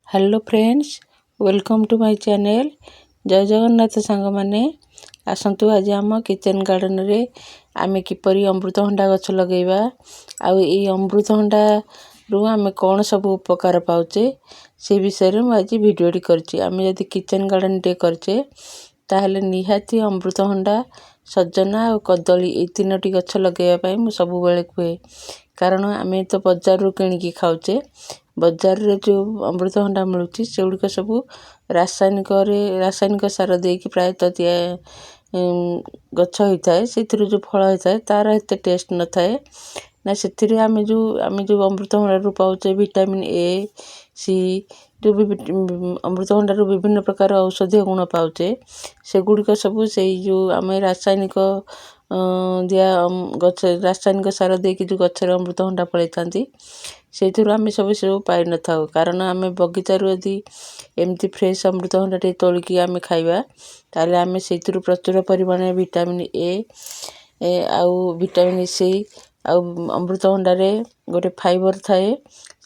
Hello friends, welcome to my channel. Jai Jagannath सांग मैंने आसतु आज आम किचन गार्डन रे आमे किपरि अमृतभंडा गछ लगेबा आउ ए अमृतभंडा रु आमे कौन सब उपकार पाउचे से विषय रे आज भिडियोटी करछि। आमे यदि किचन गार्डन टे करछे ताहले निहाती अमृतभंडा सजना और कदली ए तीनोटी गछ लगेबा पई मु सब बेले कुए, कारण आमे तो बाजार रु किनिकी खाउचे। बाजार रे जो अमृतभंडा मिलुची सेगुड़िक सब रासायनिक सार देकी प्रायतः गछ होता है। से जो फल होता है तार एते टेस्ट न थाए ना। से आमे जो अमृतभंडा रु पाउचे विटामिन ए सी जो भी अमृतभंडा रु विभिन्न प्रकार औषधीय गुण पाउचे सेगुड़िक सब से जो आमे रासायनिक दिया गछ रासायनिक सार देकी जो गछरे अमृतभंडा फलई थांती से आमे सब पाई न थाउ। कारण आमे बगीचारू यदि एमती फ्रेश अमृतभंडा टे तोलिकी आमे खाइबा ताले आमे सेथिरु प्रचुर परिमाण विटामिन ए आउ विटामिन सी आउ अमृतभंडा रे गोटे फाइबर थाए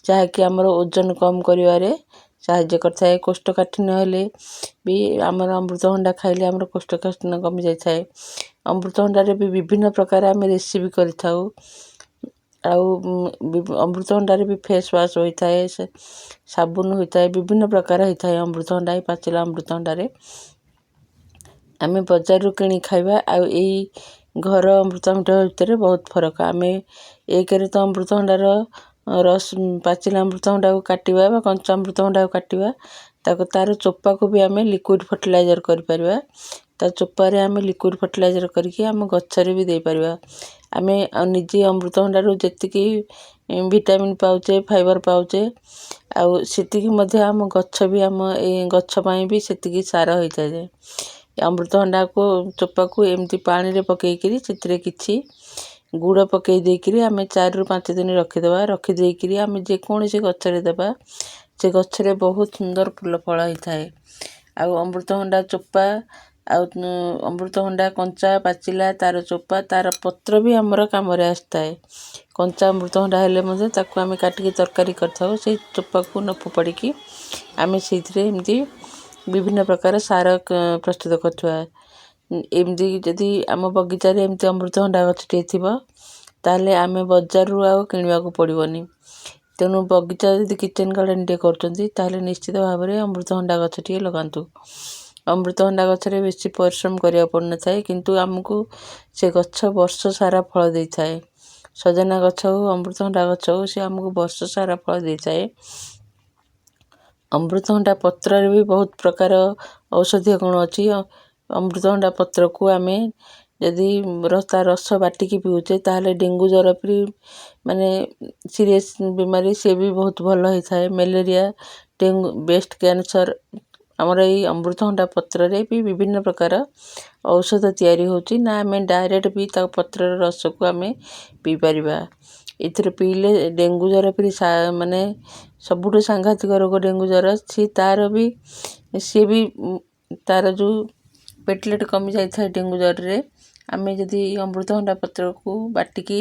जहाँकि आमर ओजन कम करिवारे साहाय्य करथाए। कोष्ठकाठिन्य हेले भी आमर अमृतभंडा खाइले आमर कोष्ठकाठिन्य कमी जाय थाए। अमृतभंडा रे भी विभिन्न प्रकार आमे रेसिपी करिथाउ आउ अमृतभंडा रे भी फेस वाश होता है, साबुन होता है, विभिन्न प्रकार होता है। अमृतभंडा पाचिला अमृतभंडा रे आमे बाजार रु किणी खाइबा आउ एई घर अमृतभंडा भितर बहुत फरक। आमे एक रे तो अमृतभंडा रस पाचिला अमृतभंडा को काटिबा बा कंचा अमृतभंडा को काटिबा ताको तार चोपा को भी आमे लिक्विड फर्टिलाइजर करि परिबा। ता चोपा रे आमे लिक्विड फर्टिलाइजर करके आमे गच्छरे भी दे परिबा। आमे निजे अमृतभंडा रु जेतिकी विटामिन पाउचे फाइबर पाउचे आउ सेतिकी मध्ये आम गच्छ भी आम ए गच्छ पई भी सेतिकी सार होइता जे। अमृतभंडा को चोपा को एमती पानी रे पकई करी सेतिरे किछि गुड़ पकई दे करी आमे 4 रु 5 दिन रखि देबा। रखि दे करी आमे जे कोनोसी गच्छरे देबा से गच्छरे बहुत सुंदर फूल फल होइथाए। आउ अमृतभंडा चोपा आउ अमृतभंडा कंचा पाचिला तार चोपा तार पत्र भी हमर काम रे आस्ताए। कंचा अमृतभंडा हेले मध्ये ताकू आमे काटिकी तरकारी करथाउ से चोपा को न फोपाड़ी की आमे सेथिरे एमती विभिन्न प्रकार सार प्रस्तुत करथुआ। एमती जदि आम बगीचा रे एमती अमृतभंडा गछटे थिबो ताले आमे बाजार रु आउ किनिबा को पड़िबोनी। तेनु बगीचा जदि किचन गार्डन टे करचंती ताले निश्चित भाव रे अमृतभंडा गछटे लगांतु। अमृतभंडा गछरे बेसी परिश्रम करिया पड़न थाए किंतु आमको से गच्छ वर्ष सारा फल देई थाए। सजना गच्छ हो अमृतभंडा गच्छ हो से आमको वर्ष सारा फल देई थाए। अमृतभंडा पत्र रे भी बहुत प्रकार औषधीय गुण अछि। अमृतभंडा पत्र को आमे यदि रस बाटिकी पिउचे ताहले डेंगू ज्वर फ्री माने सीरियस बीमारी से भी बहुत भल होई थाए। मलेरिया डेंगू बेस्ट कैंसर हमर ए अमृतभंडा पत्र रे भी विभिन्न प्रकार औषध तयारी होची ना। आमे डायरेक्ट भी ता पत्र रस को आमे पी परिबा। इथरे पीले डेंगू ज्वर फ्री माने सबुठो सांघातिक रोग डेंगू ज्वर छि तार भी से भी तार जो पेटलेट कमी जाय थाए डेंगू ज्वर रे आमे जदि अमृतभंडा पत्र को बाटिकी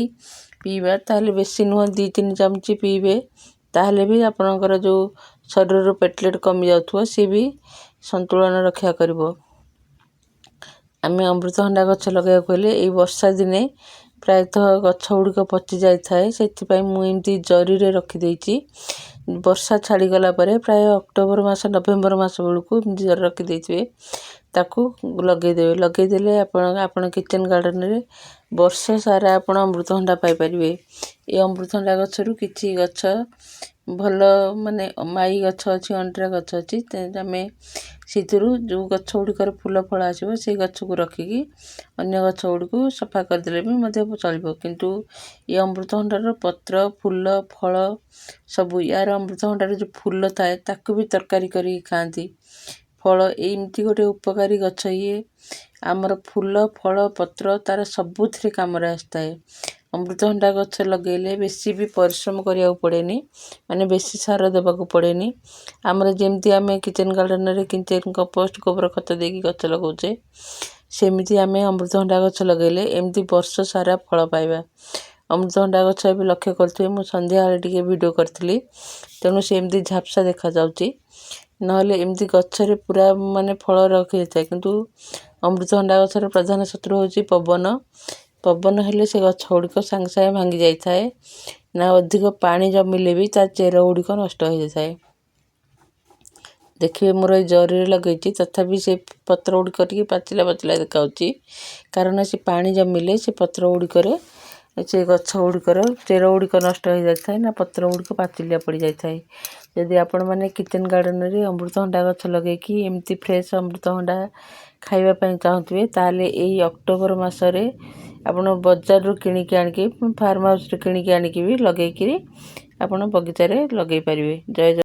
पीबा ताहले बेसी नुह 2-3 चमची पीबे ताहले भी आपनकर जो शरीर रो पेटलेट कमी जाउथो से भी संतुलन रक्षा करिवो। आमे अमृतभंडा गछ लगाय कोले ए वर्षा दिने प्रायतः गछ उड़िक पचि जाय थाए सेति पई मु एमती जरी रे रखि देइची। वर्षा छाड़ी गला परे प्राय अक्टोबर मास नवेम्बर मास बेलकू एमती जरी रखि देइथिबे ताकू लगेई देबे। लगेई देले आपण किचन गार्डन रे वर्ष सारा आपण अमृतभंडा पाई परिबे। ए अमृतभंडा गछरू किछि गछ भल माने माई गछ अछि अंटरा गछ अछि आमे सेतिरु जो गछ उड़िकर फूल फल आसीबो से गछ को रखिकी अन्य गछ उड़िको सफा कर देले भी मध्ये चलिबो। किंतु ए अमृतभंडा रो पत्र फूल फल सब यार अमृतभंडा रो जो फूल थाए ताकू भी तरकारी करी खांती। फल एमती गोटे उपकारी गछ ये आमर फूल फल पत्र तार सबुथिरे काम रे आस्ताए। अमृतभंडा गछ लगेले बेसी भी परिश्रम करिया पड़ेनी माने बेसी सार देबा को पड़ेनी। आमर जेमती आमे किचन गार्डन रे किचन कंपोस्ट गोबर खत देकी गछ लगाउचे सेमिति आमे अमृतभंडा गछ लगेले एमती वर्ष सारा फल पाइबा। ଅମୃତଭଣ୍ଡା ଗଛ ଏବେ ଲକ୍ଷ୍ୟ କରୁଥିବେ ମୁଁ ସନ୍ଧ୍ୟାବେଳେ ଟିକେ ଭିଡ଼ିଓ କରିଥିଲି, ତେଣୁ ସେ ଏମିତି ଝାପ୍ସା ଦେଖାଯାଉଛି। ନହେଲେ ଏମିତି ଗଛରେ ପୁରା ମାନେ ଫଳ ରଖିଯାଇଥାଏ। କିନ୍ତୁ ଅମୃତଭଣ୍ଡା ଗଛର ପ୍ରଧାନ ଶତ୍ରୁ ହେଉଛି ପବନ। ପବନ ହେଲେ ସେ ଗଛ ଗୁଡ଼ିକ ସାଙ୍ଗେ ସାଙ୍ଗେ ଭାଙ୍ଗି ଯାଇଥାଏ, ନା ଅଧିକ ପାଣି ଜମିଲେ ବି ତା ଚେର ଗୁଡ଼ିକ ନଷ୍ଟ ହୋଇଯାଇଥାଏ। ଦେଖିବେ ମୋର ଏଇ ଜରିରେ ଲଗେଇଛି, ତଥାପି ସେ ପତ୍ର ଗୁଡ଼ିକ ଟିକେ ପାଚିଲା ପାଚିଲା ଦେଖାଯାଉଛି, କାରଣ ସେ ପାଣି ଜମିଲେ ସେ ପତ୍ର ଗୁଡ଼ିକରେ ସେ ଗଛ ଗୁଡ଼ିକର ଚେର ଗୁଡ଼ିକ ନଷ୍ଟ ହୋଇଯାଇଥାଏ, ନା ପତ୍ର ଗୁଡ଼ିକ ପାଚିଲିଆ ପଡ଼ିଯାଇଥାଏ। ଯଦି ଆପଣମାନେ କିଚେନ୍ ଗାର୍ଡ଼େନରେ ଅମୃତଭଣ୍ଡା ଗଛ ଲଗେଇକି ଏମିତି ଫ୍ରେଶ୍ ଅମୃତଭଣ୍ଡା ଖାଇବା ପାଇଁ ଚାହୁଁଥିବେ, ତାହେଲେ ଏଇ ଅକ୍ଟୋବର ମାସରେ ଆପଣ ବଜାରରୁ କିଣିକି ଆଣିକି ଫାର୍ମ ହାଉସ୍ରୁ କିଣିକି ଆଣିକି ବି ଲଗେଇକିରି ଆପଣ ବଗିଚାରେ ଲଗେଇ ପାରିବେ। ଜୟ ଜଗନ୍ନାଥ।